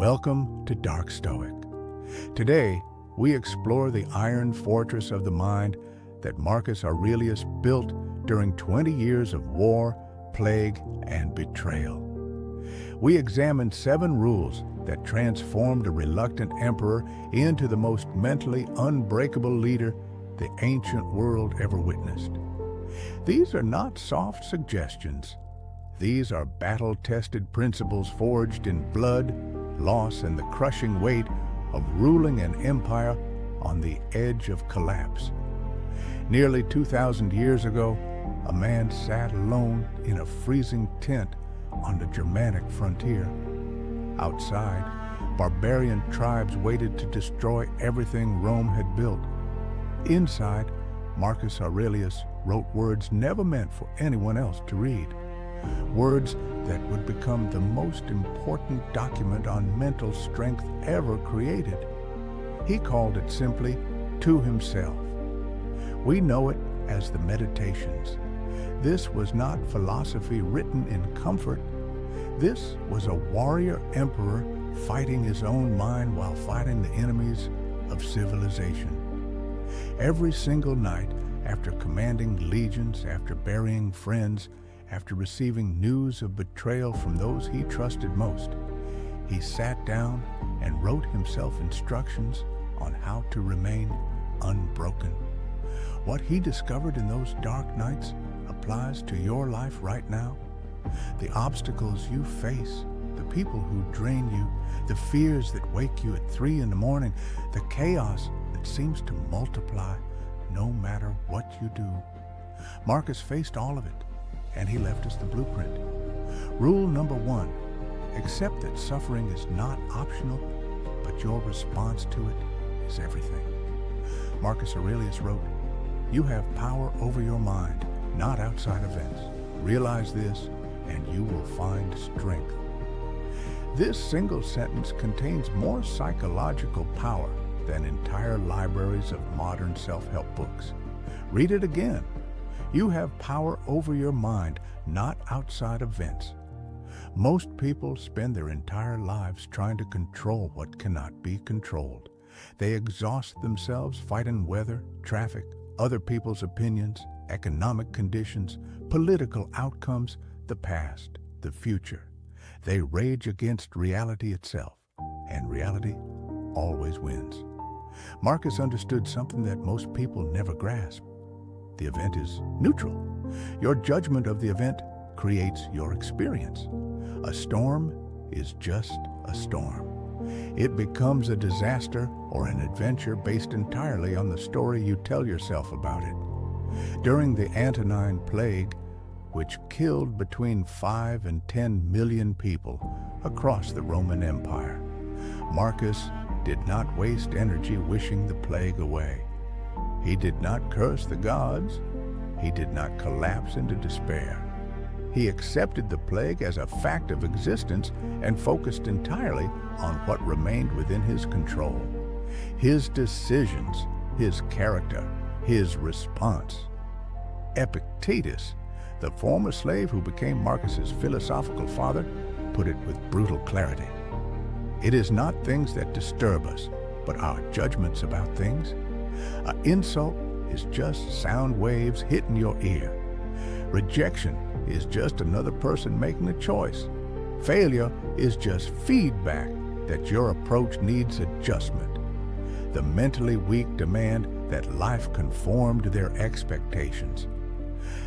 Welcome to Dark Stoic. Today, we explore the iron fortress of the mind that Marcus Aurelius built during 20 years of war, plague, and betrayal. We examine 7 rules that transformed a reluctant emperor into the most mentally unbreakable leader the ancient world ever witnessed. These are not soft suggestions. These are battle-tested principles forged in blood, loss, and the crushing weight of ruling an empire on the edge of collapse. Nearly 2,000 years ago, a man sat alone in a freezing tent on the Germanic frontier. Outside, barbarian tribes waited to destroy everything Rome had built. Inside, Marcus Aurelius wrote words never meant for anyone else to read. Words that would become the most important document on mental strength ever created. He called it simply To Himself. We know it as the Meditations. This was not philosophy written in comfort. This was a warrior emperor fighting his own mind while fighting the enemies of civilization. Every single night, after commanding legions, after burying friends, after receiving news of betrayal from those he trusted most, he sat down and wrote himself instructions on how to remain unbroken. What he discovered in those dark nights applies to your life right now. The obstacles you face, the people who drain you, the fears that wake you at 3 a.m, the chaos that seems to multiply no matter what you do. Marcus faced all of it, and he left us the blueprint. Rule number 1, accept that suffering is not optional, but your response to it is everything. Marcus Aurelius wrote, "You have power over your mind, not outside events. Realize this, and you will find strength." This single sentence contains more psychological power than entire libraries of modern self-help books. Read it again. You have power over your mind, not outside events. Most people spend their entire lives trying to control what cannot be controlled. They exhaust themselves fighting weather, traffic, other people's opinions, economic conditions, political outcomes, the past, the future. They rage against reality itself, and reality always wins. Marcus understood something that most people never grasp. The event is neutral. Your judgment of the event creates your experience. A storm is just a storm. It becomes a disaster or an adventure based entirely on the story you tell yourself about it. During the Antonine Plague, which killed between 5 and 10 million people across the Roman Empire, Marcus did not waste energy wishing the plague away. He did not curse the gods. He did not collapse into despair. He accepted the plague as a fact of existence and focused entirely on what remained within his control. His decisions, his character, his response. Epictetus, the former slave who became Marcus's philosophical father, put it with brutal clarity. It is not things that disturb us, but our judgments about things. An insult is just sound waves hitting your ear. Rejection is just another person making a choice. Failure is just feedback that your approach needs adjustment. The mentally weak demand that life conform to their expectations.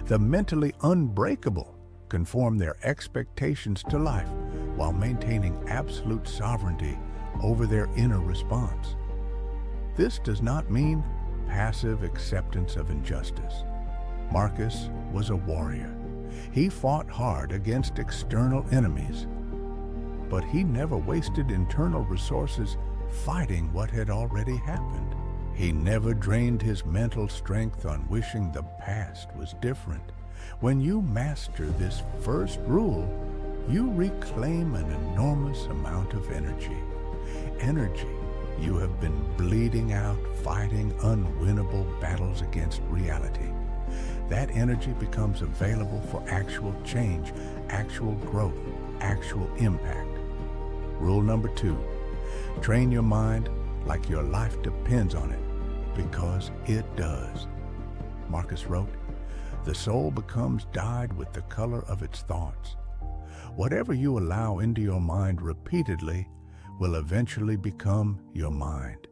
The mentally unbreakable conform their expectations to life while maintaining absolute sovereignty over their inner response. This does not mean passive acceptance of injustice. Marcus was a warrior. He fought hard against external enemies, but he never wasted internal resources fighting what had already happened. He never drained his mental strength on wishing the past was different. When you master this first rule, you reclaim an enormous amount of energy. Energy you have been bleeding out, fighting unwinnable battles against reality. That energy becomes available for actual change, actual growth, actual impact. Rule number 2, train your mind like your life depends on it, because it does. Marcus wrote, "The soul becomes dyed with the color of its thoughts." Whatever you allow into your mind repeatedly will eventually become your mind.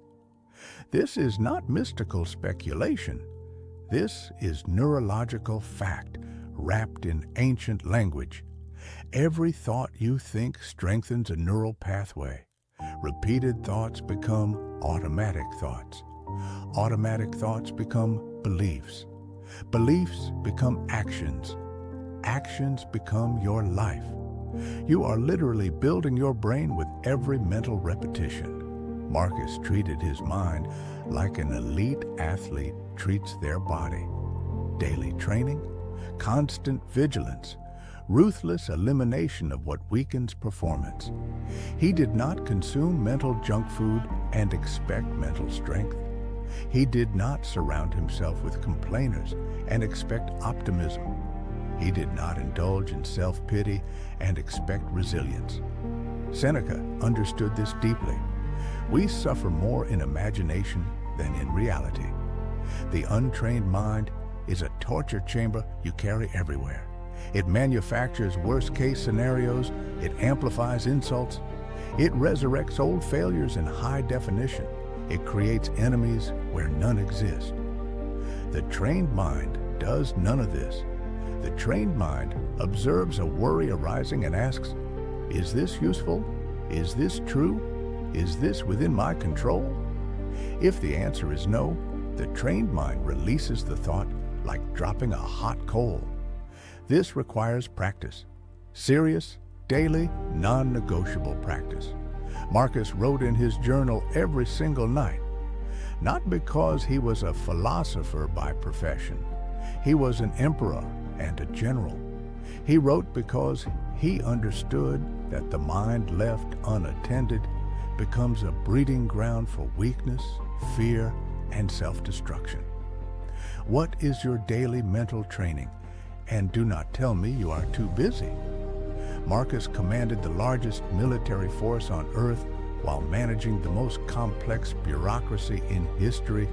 This is not mystical speculation. This is neurological fact wrapped in ancient language. Every thought you think strengthens a neural pathway. Repeated thoughts become automatic thoughts. Automatic thoughts become beliefs. Beliefs become actions. Actions become your life. You are literally building your brain with every mental repetition. Marcus treated his mind like an elite athlete treats their body. Daily training, constant vigilance, ruthless elimination of what weakens performance. He did not consume mental junk food and expect mental strength. He did not surround himself with complainers and expect optimism. He did not indulge in self-pity and expect resilience. Seneca understood this deeply. We suffer more in imagination than in reality. The untrained mind is a torture chamber you carry everywhere. It manufactures worst-case scenarios. It amplifies insults. It resurrects old failures in high definition. It creates enemies where none exist. The trained mind does none of this. The trained mind observes a worry arising and asks, "Is this useful? Is this true? Is this within my control?" If the answer is no, the trained mind releases the thought like dropping a hot coal. This requires practice. Serious, daily, non-negotiable practice. Marcus wrote in his journal every single night, not because he was a philosopher by profession. He was an emperor and a general. He wrote because he understood that the mind left unattended becomes a breeding ground for weakness, fear, and self-destruction. What is your daily mental training? And do not tell me you are too busy. Marcus commanded the largest military force on earth while managing the most complex bureaucracy in history,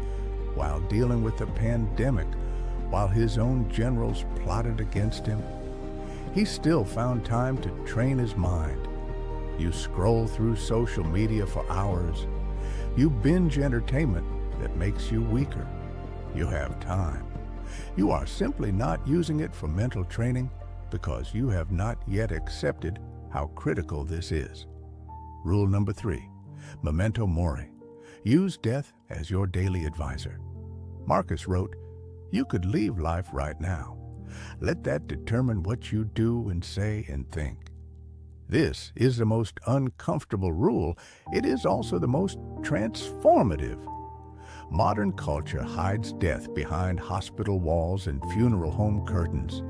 while dealing with a pandemic, while his own generals plotted against him. He still found time to train his mind. You scroll through social media for hours. You binge entertainment that makes you weaker. You have time. You are simply not using it for mental training because you have not yet accepted how critical this is. Rule number 3, memento mori. Use death as your daily advisor. Marcus wrote, "You could leave life right now. Let that determine what you do and say and think." This is the most uncomfortable rule. It is also the most transformative. Modern culture hides death behind hospital walls and funeral home curtains.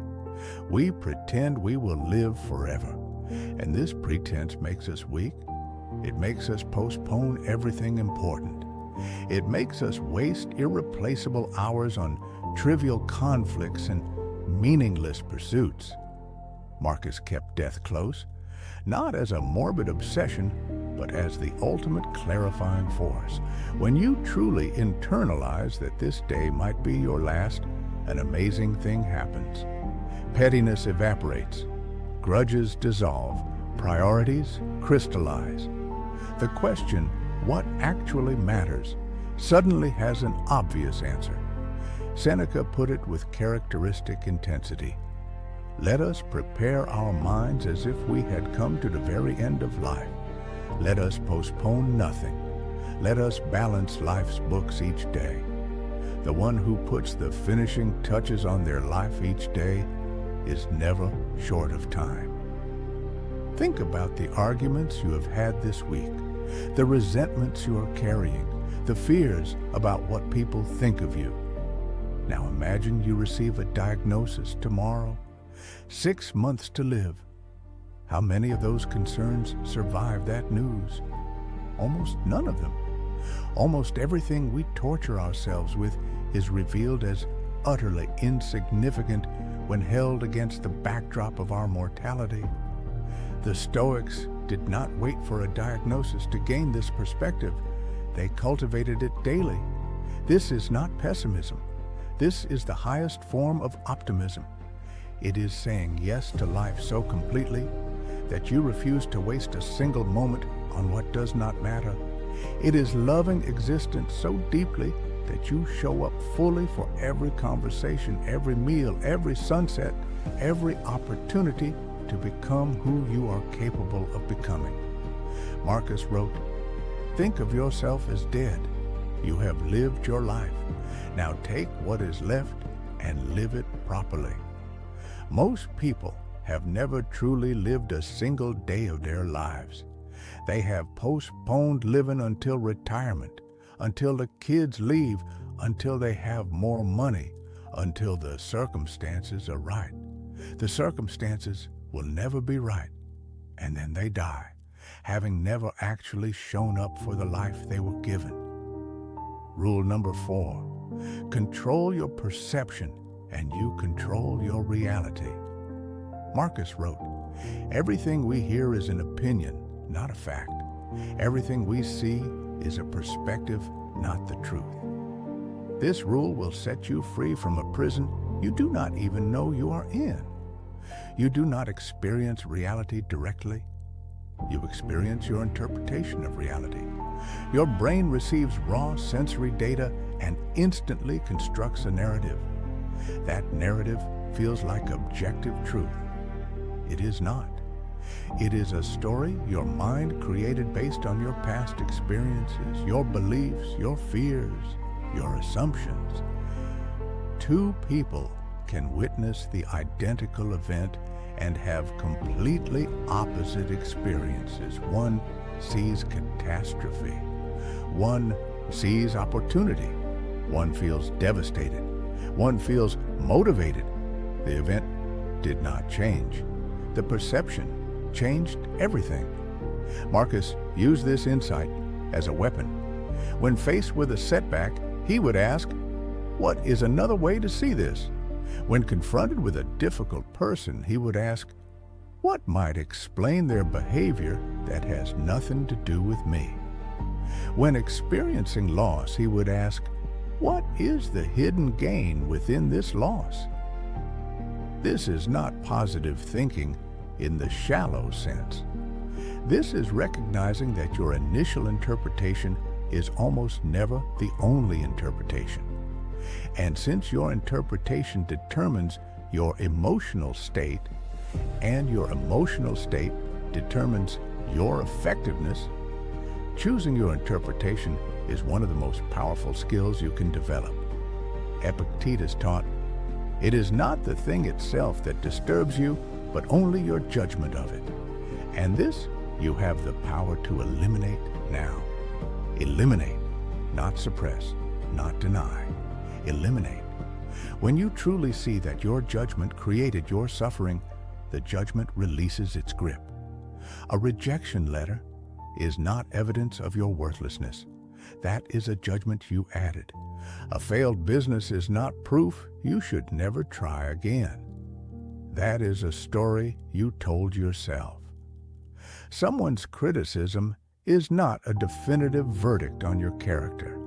We pretend we will live forever, and this pretense makes us weak. It makes us postpone everything important. It makes us waste irreplaceable hours on trivial conflicts and meaningless pursuits. Marcus kept death close, not as a morbid obsession, but as the ultimate clarifying force. When you truly internalize that this day might be your last, an amazing thing happens. Pettiness evaporates, grudges dissolve, priorities crystallize. The question, what actually matters, suddenly has an obvious answer. Seneca put it with characteristic intensity. Let us prepare our minds as if we had come to the very end of life. Let us postpone nothing. Let us balance life's books each day. The one who puts the finishing touches on their life each day is never short of time. Think about the arguments you have had this week, the resentments you are carrying, the fears about what people think of you. Now imagine you receive a diagnosis tomorrow, 6 months to live. How many of those concerns survive that news? Almost none of them. Almost everything we torture ourselves with is revealed as utterly insignificant when held against the backdrop of our mortality. The Stoics did not wait for a diagnosis to gain this perspective. They cultivated it daily. This is not pessimism. This is the highest form of optimism. It is saying yes to life so completely that you refuse to waste a single moment on what does not matter. It is loving existence so deeply that you show up fully for every conversation, every meal, every sunset, every opportunity to become who you are capable of becoming. Marcus wrote, "Think of yourself as dead. You have lived your life. Now take what is left and live it properly." Most people have never truly lived a single day of their lives. They have postponed living until retirement, until the kids leave, until they have more money, until the circumstances are right. The circumstances will never be right, and then they die, having never actually shown up for the life they were given. Rule number 4, control your perception and you control your reality. Marcus wrote, "Everything we hear is an opinion, not a fact. Everything we see is a perspective, not the truth." This rule will set you free from a prison you do not even know you are in. You do not experience reality directly. You experience your interpretation of reality. Your brain receives raw sensory data and instantly constructs a narrative. That narrative feels like objective truth. It is not. It is a story your mind created based on your past experiences, your beliefs, your fears, your assumptions. Two people can witness the identical event and have completely opposite experiences. One sees catastrophe. One sees opportunity. One feels devastated. One feels motivated. The event did not change. The perception changed everything. Marcus used this insight as a weapon. When faced with a setback, he would ask, "What is another way to see this?" When confronted with a difficult person, he would ask, "What might explain their behavior that has nothing to do with me?" When experiencing loss, he would ask, "What is the hidden gain within this loss?" This is not positive thinking in the shallow sense. This is recognizing that your initial interpretation is almost never the only interpretation. And since your interpretation determines your emotional state, and your emotional state determines your effectiveness, choosing your interpretation is one of the most powerful skills you can develop. Epictetus taught, "It is not the thing itself that disturbs you, but only your judgment of it. And this you have the power to eliminate now." Eliminate, not suppress, not deny. Eliminate. When you truly see that your judgment created your suffering, the judgment releases its grip. A rejection letter is not evidence of your worthlessness. That is a judgment you added. A failed business is not proof you should never try again. That is a story you told yourself. Someone's criticism is not a definitive verdict on your character.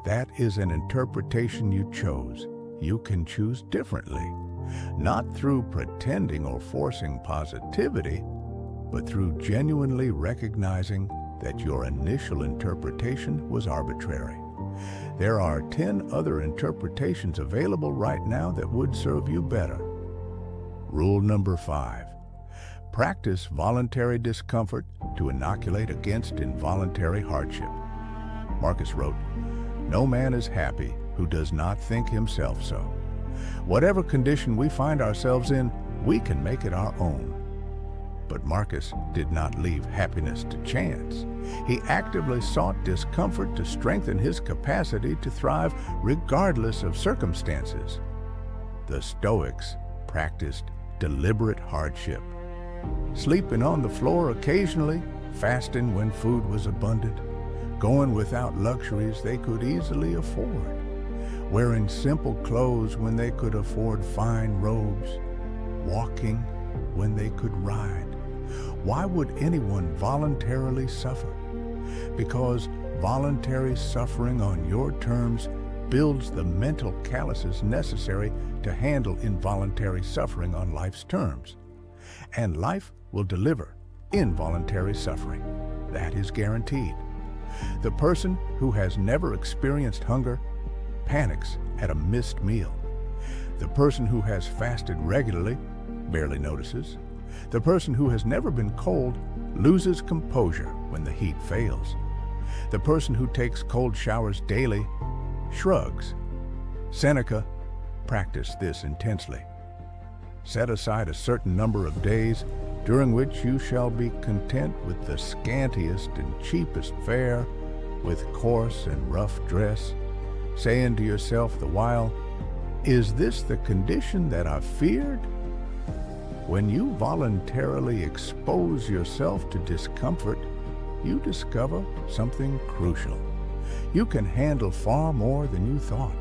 That is an interpretation you chose. You can choose differently, not through pretending or forcing positivity, but through genuinely recognizing that your initial interpretation was arbitrary. There are 10 other interpretations available right now that would serve you better. Rule number 5. Practice voluntary discomfort to inoculate against involuntary hardship. Marcus wrote, "No man is happy who does not think himself so." Whatever condition we find ourselves in, we can make it our own. But Marcus did not leave happiness to chance. He actively sought discomfort to strengthen his capacity to thrive regardless of circumstances. The Stoics practiced deliberate hardship, sleeping on the floor occasionally, fasting when food was abundant, going without luxuries they could easily afford, wearing simple clothes when they could afford fine robes, walking when they could ride, Why would anyone voluntarily suffer? Because voluntary suffering on your terms builds the mental calluses necessary to handle involuntary suffering on life's terms. And life will deliver involuntary suffering. That is guaranteed. The person who has never experienced hunger panics at a missed meal. The person who has fasted regularly barely notices. The person who has never been cold loses composure when the heat fails. The person who takes cold showers daily shrugs. Seneca practiced this intensely. Set aside a certain number of days during which you shall be content with the scantiest and cheapest fare, with coarse and rough dress, saying to yourself the while, "Is this the condition that I feared?" When you voluntarily expose yourself to discomfort, you discover something crucial. You can handle far more than you thought.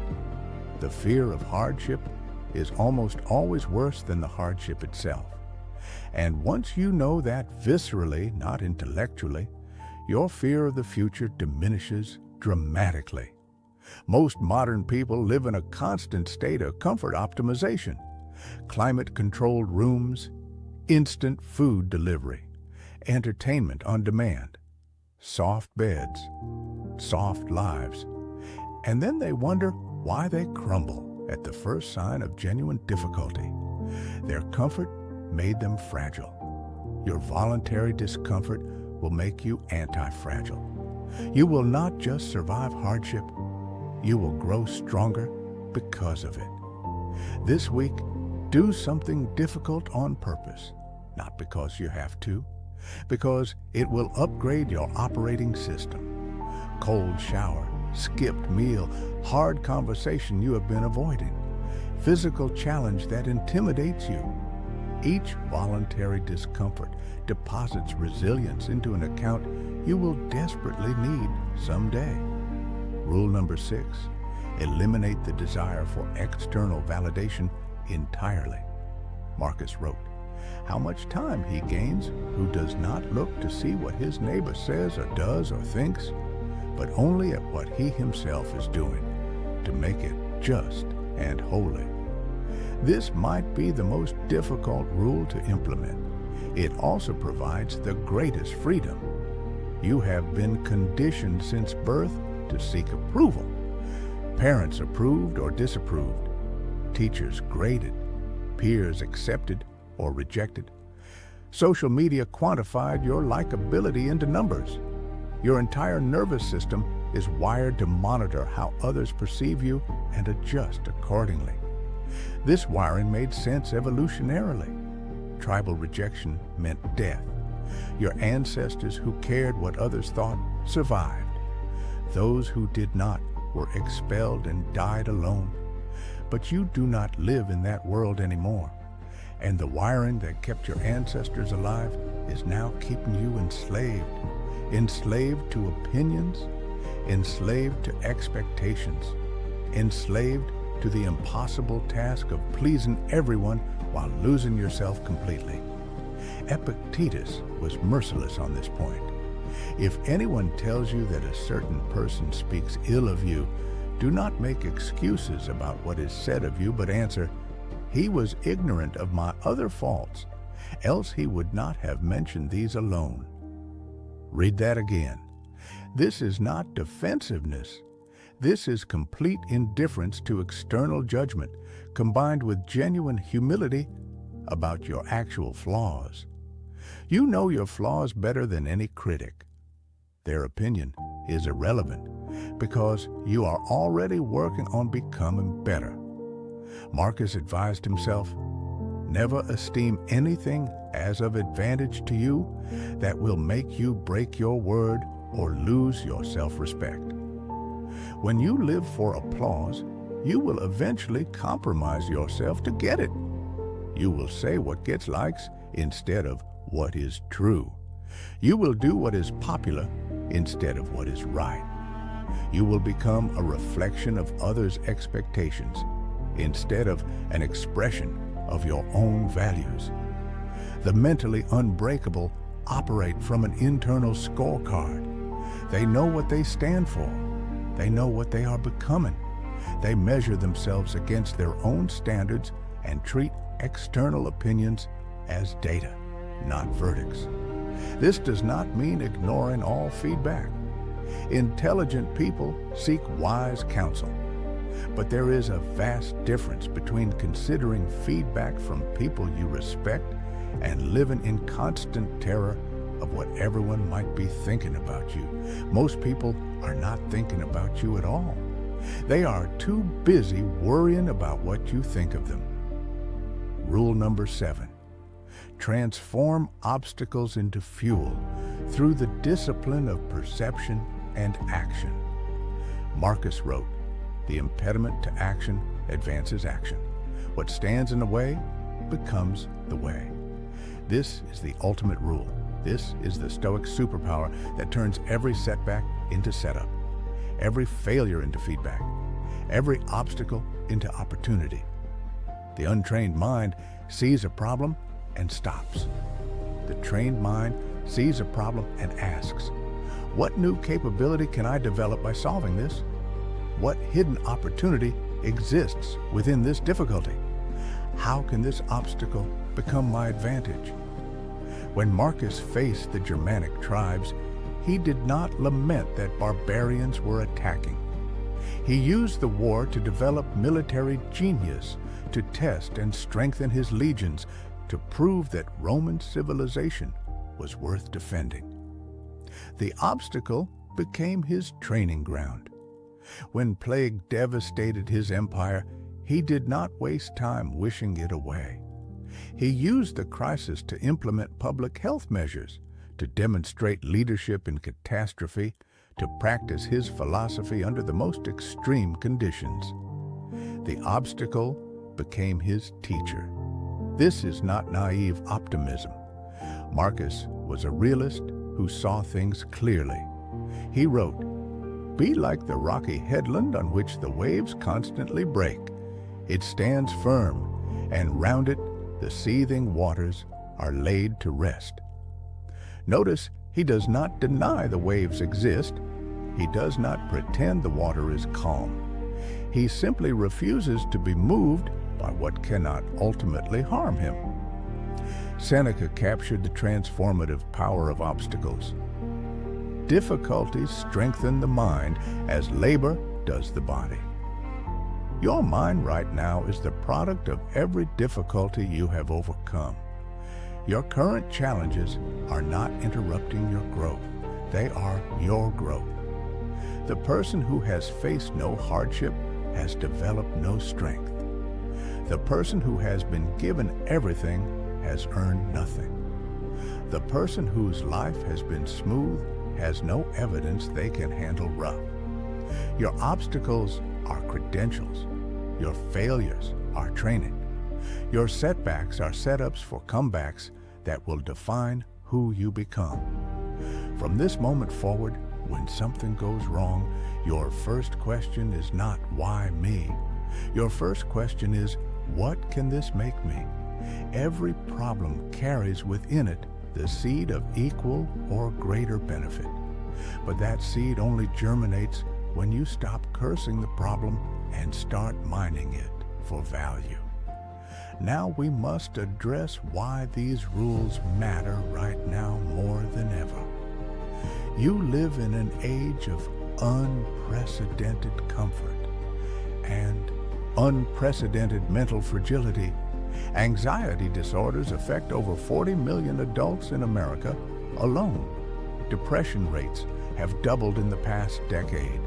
The fear of hardship is almost always worse than the hardship itself. And once you know that viscerally, not intellectually, your fear of the future diminishes dramatically. Most modern people live in a constant state of comfort optimization. Climate-controlled rooms, instant food delivery, entertainment on demand, soft beds, soft lives. And then they wonder why they crumble at the first sign of genuine difficulty. Their comfort made them fragile. Your voluntary discomfort will make you anti-fragile. You will not just survive hardship, you will grow stronger because of it. This week, do something difficult on purpose, not because you have to, because it will upgrade your operating system. Cold shower, skipped meal, hard conversation you have been avoiding, physical challenge that intimidates you. Each voluntary discomfort deposits resilience into an account you will desperately need someday. Rule number 6, eliminate the desire for external validation entirely. Marcus wrote, "How much time he gains who does not look to see what his neighbor says or does or thinks, but only at what he himself is doing, to make it just and holy." This might be the most difficult rule to implement. It also provides the greatest freedom. You have been conditioned since birth to seek approval. Parents approved or disapproved. Teachers graded. Peers accepted or rejected. Social media quantified your likability into numbers. Your entire nervous system is wired to monitor how others perceive you and adjust accordingly. This wiring made sense evolutionarily. Tribal rejection meant death. Your ancestors who cared what others thought survived. Those who did not were expelled and died alone. But you do not live in that world anymore. And the wiring that kept your ancestors alive is now keeping you enslaved. Enslaved to opinions, enslaved to expectations, enslaved to the impossible task of pleasing everyone while losing yourself completely. Epictetus was merciless on this point. If anyone tells you that a certain person speaks ill of you, do not make excuses about what is said of you, but answer, "He was ignorant of my other faults, else he would not have mentioned these alone." Read that again. This is not defensiveness. This is complete indifference to external judgment, combined with genuine humility about your actual flaws. You know your flaws better than any critic. Their opinion is irrelevant because you are already working on becoming better. Marcus advised himself, "Never esteem anything as of advantage to you that will make you break your word or lose your self-respect." When you live for applause, you will eventually compromise yourself to get it. You will say what gets likes instead of what is true. You will do what is popular instead of what is right. You will become a reflection of others' expectations instead of an expression of your own values. The mentally unbreakable operate from an internal scorecard. They know what they stand for. They know what they are becoming. They measure themselves against their own standards and treat external opinions as data, not verdicts. This does not mean ignoring all feedback. Intelligent people seek wise counsel. But there is a vast difference between considering feedback from people you respect and living in constant terror of what everyone might be thinking about you. Most people are not thinking about you at all. They are too busy worrying about what you think of them. Rule number 7. Transform obstacles into fuel through the discipline of perception and action. Marcus wrote, "The impediment to action advances action. What stands in the way becomes the way." This is the ultimate rule. This is the Stoic superpower that turns every setback into setup, every failure into feedback, every obstacle into opportunity. The untrained mind sees a problem and stops. The trained mind sees a problem and asks, "What new capability can I develop by solving this? What hidden opportunity exists within this difficulty? How can this obstacle become my advantage?" When Marcus faced the Germanic tribes, he did not lament that barbarians were attacking. He used the war to develop military genius, to test and strengthen his legions, to prove that Roman civilization was worth defending. The obstacle became his training ground. When plague devastated his empire, he did not waste time wishing it away. He used the crisis to implement public health measures, to demonstrate leadership in catastrophe, to practice his philosophy under the most extreme conditions. The obstacle became his teacher. This is not naive optimism. Marcus was a realist who saw things clearly. He wrote, "Be like the rocky headland on which the waves constantly break. It stands firm, and round it the seething waters are laid to rest." Notice, he does not deny the waves exist. He does not pretend the water is calm. He simply refuses to be moved by what cannot ultimately harm him. Seneca captured the transformative power of obstacles. Difficulties strengthen the mind as labor does the body. Your mind right now is the product of every difficulty you have overcome. Your current challenges are not interrupting your growth. They are your growth. The person who has faced no hardship has developed no strength. The person who has been given everything has earned nothing. The person whose life has been smooth has no evidence they can handle rough. Your obstacles are credentials. Your failures are training. Your setbacks are setups for comebacks that will define who you become. From this moment forward, when something goes wrong, your first question is not, "Why me?" Your first question is, "What can this make me?" Every problem carries within it the seed of equal or greater benefit. But that seed only germinates when you stop cursing the problem and start mining it for value. Now we must address why these rules matter right now more than ever. You live in an age of unprecedented comfort and unprecedented mental fragility. Anxiety disorders affect over 40 million adults in America alone. Depression rates have doubled in the past decade.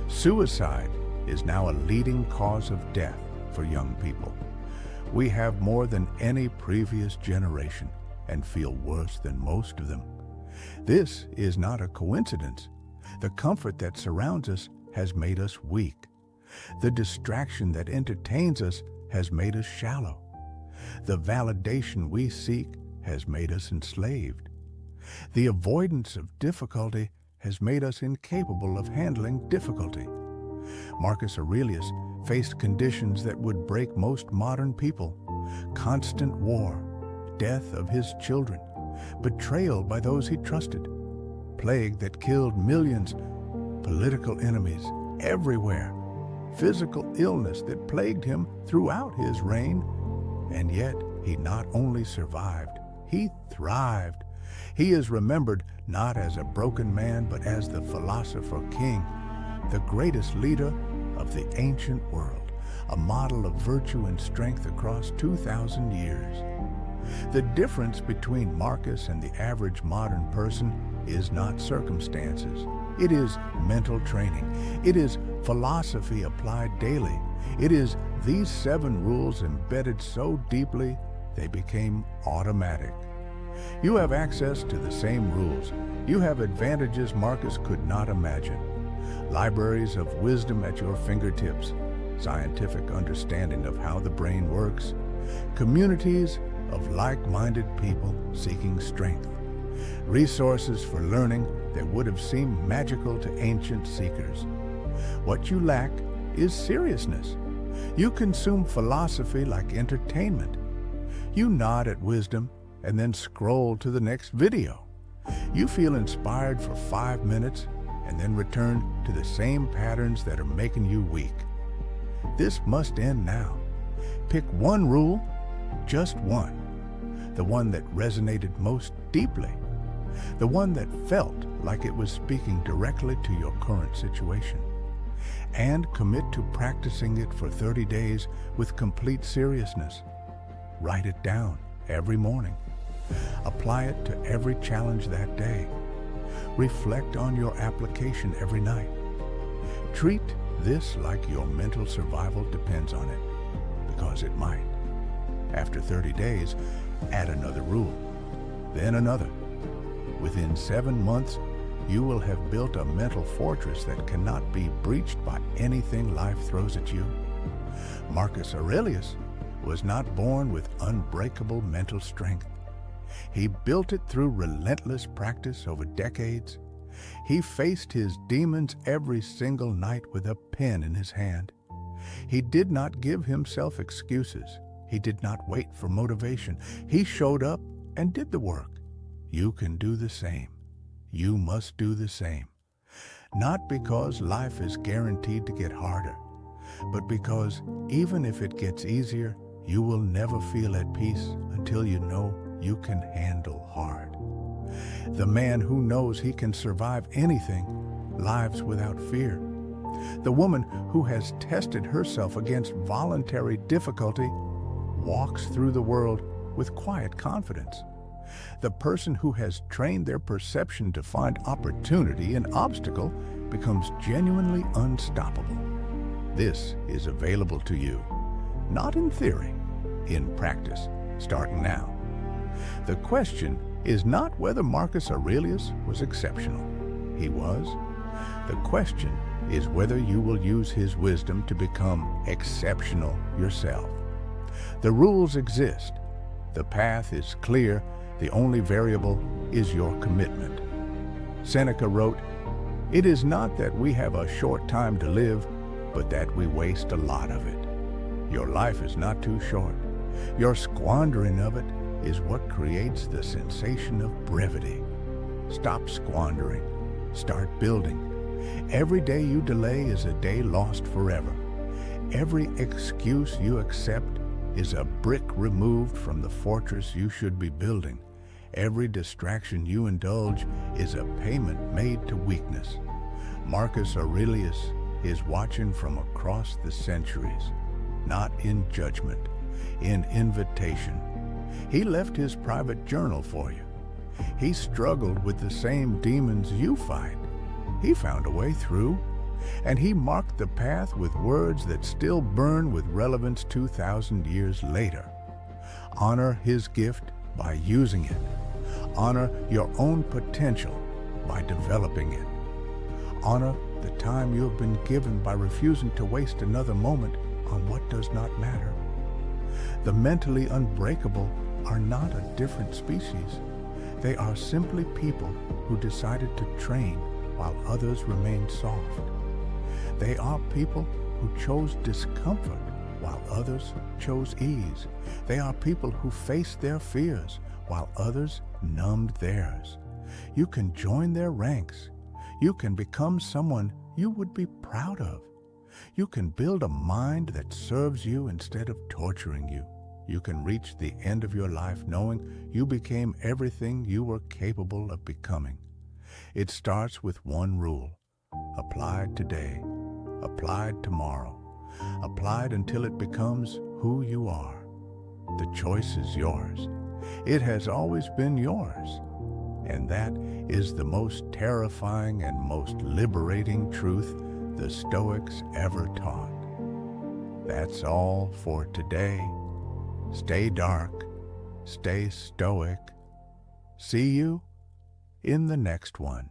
Suicide is now a leading cause of death for young people. We have more than any previous generation and feel worse than most of them. This is not a coincidence. The comfort that surrounds us has made us weak. The distraction that entertains us has made us shallow. The validation we seek has made us enslaved. The avoidance of difficulty has made us incapable of handling difficulty. Marcus Aurelius faced conditions that would break most modern people: constant war, death of his children, betrayal by those he trusted, plague that killed millions, political enemies everywhere, physical illness that plagued him throughout his reign, and yet he not only survived, he thrived. He is remembered not as a broken man, but as the philosopher-king, the greatest leader of the ancient world, a model of virtue and strength across 2,000 years. The difference between Marcus and the average modern person is not circumstances. It is mental training. It is philosophy applied daily. It is these 7 rules embedded so deeply they became automatic. You have access to the same rules. You have advantages Marcus could not imagine. Libraries of wisdom at your fingertips, scientific understanding of how the brain works, communities of like-minded people seeking strength, resources for learning that would have seemed magical to ancient seekers. What you lack is seriousness. You consume philosophy like entertainment. You nod at wisdom and then scroll to the next video. You feel inspired for 5 minutes and then return to the same patterns that are making you weak. This must end now. Pick one rule, just one, the one that resonated most deeply, the one that felt like it was speaking directly to your current situation, and commit to practicing it for 30 days with complete seriousness. Write it down every morning. Apply it to every challenge that day. Reflect on your application every night. Treat this like your mental survival depends on it, because it might. After 30 days, add another rule, then another. Within 7 months, you will have built a mental fortress that cannot be breached by anything life throws at you. Marcus Aurelius was not born with unbreakable mental strength. He built it through relentless practice over decades. He faced his demons every single night with a pen in his hand. He did not give himself excuses. He did not wait for motivation. He showed up and did the work. You can do the same. You must do the same. Not because life is guaranteed to get harder, but because even if it gets easier, you will never feel at peace until you know you can handle hard. The man who knows he can survive anything lives without fear. The woman who has tested herself against voluntary difficulty walks through the world with quiet confidence. The person who has trained their perception to find opportunity in obstacle becomes genuinely unstoppable. This is available to you, not in theory, in practice, starting now. The question is not whether Marcus Aurelius was exceptional. He was. The question is whether you will use his wisdom to become exceptional yourself. The rules exist. The path is clear. The only variable is your commitment. Seneca wrote, "It is not that we have a short time to live, but that we waste a lot of it." Your life is not too short. Your squandering of it is what creates the sensation of brevity. Stop squandering. Start building. Every day you delay is a day lost forever. Every excuse you accept is a brick removed from the fortress you should be building. Every distraction you indulge is a payment made to weakness. Marcus Aurelius is watching from across the centuries, not in judgment, in invitation. He left his private journal for you. He struggled with the same demons you fight. He found a way through, and he marked the path with words that still burn with relevance 2,000 years later. Honor his gift by using it. Honor your own potential by developing it. Honor the time you have been given by refusing to waste another moment on what does not matter. The mentally unbreakable are not a different species. They are simply people who decided to train while others remained soft. They are people who chose discomfort while others chose ease. They are people who faced their fears while others numbed theirs. You can join their ranks. You can become someone you would be proud of. You can build a mind that serves you instead of torturing you. You can reach the end of your life knowing you became everything you were capable of becoming. It starts with one rule: applied today, applied tomorrow, applied until it becomes who you are. The choice is yours. It has always been yours. And that is the most terrifying and most liberating truth the Stoics ever taught. That's all for today. Stay dark, stay stoic. See you in the next one.